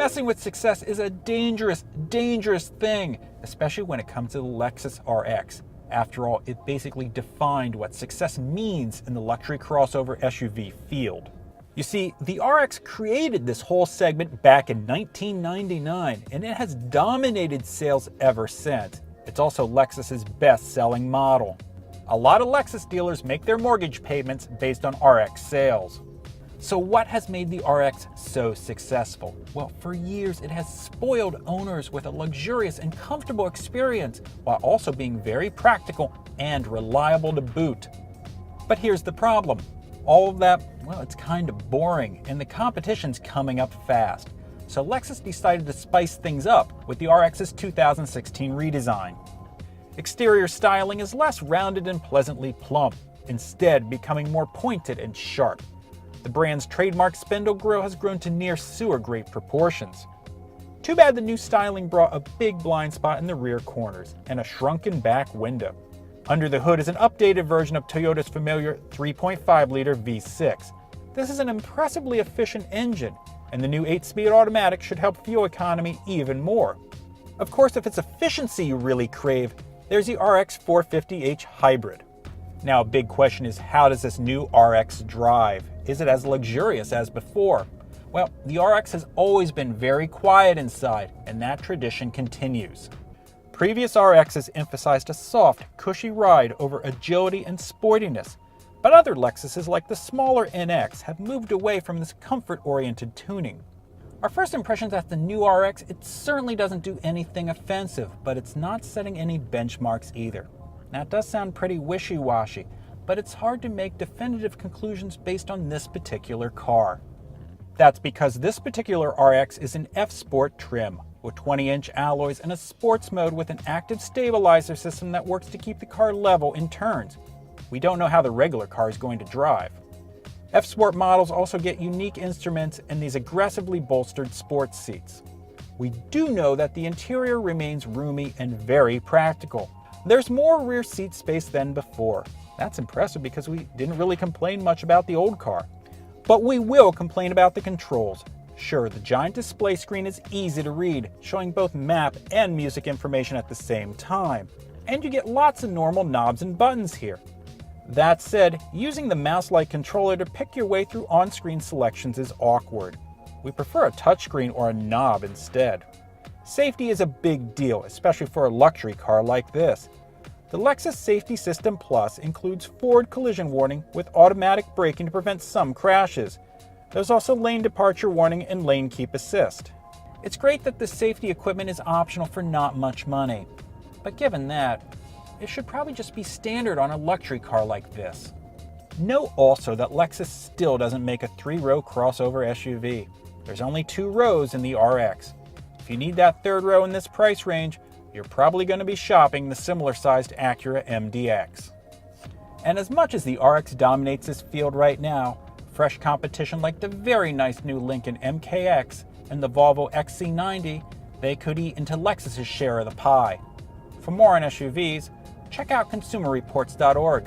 Messing with success is a dangerous, dangerous thing, especially when it comes to the Lexus RX. After all, it basically defined what success means in the luxury crossover SUV field. You see, the RX created this whole segment back in 1999, and it has dominated sales ever since. It's also Lexus's best-selling model. A lot of Lexus dealers make their mortgage payments based on RX sales. So what has made the RX so successful? Well, for years it has spoiled owners with a luxurious and comfortable experience while also being very practical and reliable to boot. But here's the problem. All of that, well, it's kind of boring and the competition's coming up fast. So Lexus decided to spice things up with the RX's 2016 redesign. Exterior styling is less rounded and pleasantly plump, instead becoming more pointed and sharp. The brand's trademark spindle grille has grown to near sewer-grate proportions. Too bad the new styling brought a big blind spot in the rear corners and a shrunken back window. Under the hood is an updated version of Toyota's familiar 3.5-liter V6. This is an impressively efficient engine, and the new 8-speed automatic should help fuel economy even more. Of course, if it's efficiency you really crave, there's the RX 450h Hybrid. Now, a big question is, how does this new RX drive? Is it as luxurious as before? Well, the RX has always been very quiet inside, and that tradition continues. Previous RXs emphasized a soft, cushy ride over agility and sportiness, but other Lexuses like the smaller NX have moved away from this comfort-oriented tuning. Our first impression is that the new RX, it certainly doesn't do anything offensive, but it's not setting any benchmarks either. Now, it does sound pretty wishy-washy, but it's hard to make definitive conclusions based on this particular car. That's because this particular RX is an F-Sport trim, with 20-inch alloys and a sports mode with an active stabilizer system that works to keep the car level in turns. We don't know how the regular car is going to drive. F-Sport models also get unique instruments and these aggressively bolstered sports seats. We do know that the interior remains roomy and very practical. There's more rear seat space than before. That's impressive because we didn't really complain much about the old car. But we will complain about the controls. Sure, the giant display screen is easy to read, showing both map and music information at the same time. And you get lots of normal knobs and buttons here. That said, using the mouse-like controller to pick your way through on-screen selections is awkward. We prefer a touchscreen or a knob instead. Safety is a big deal, especially for a luxury car like this. The Lexus Safety System Plus includes forward collision warning with automatic braking to prevent some crashes. There's also lane departure warning and lane keep assist. It's great that the safety equipment is optional for not much money. But given that, it should probably just be standard on a luxury car like this. Note also that Lexus still doesn't make a 3-row crossover SUV. There's only 2 rows in the RX. If you need that 3rd row in this price range, you're probably going to be shopping the similar-sized Acura MDX. And as much as the RX dominates this field right now, fresh competition like the very nice new Lincoln MKX and the Volvo XC90, they could eat into Lexus's share of the pie. For more on SUVs, check out consumerreports.org.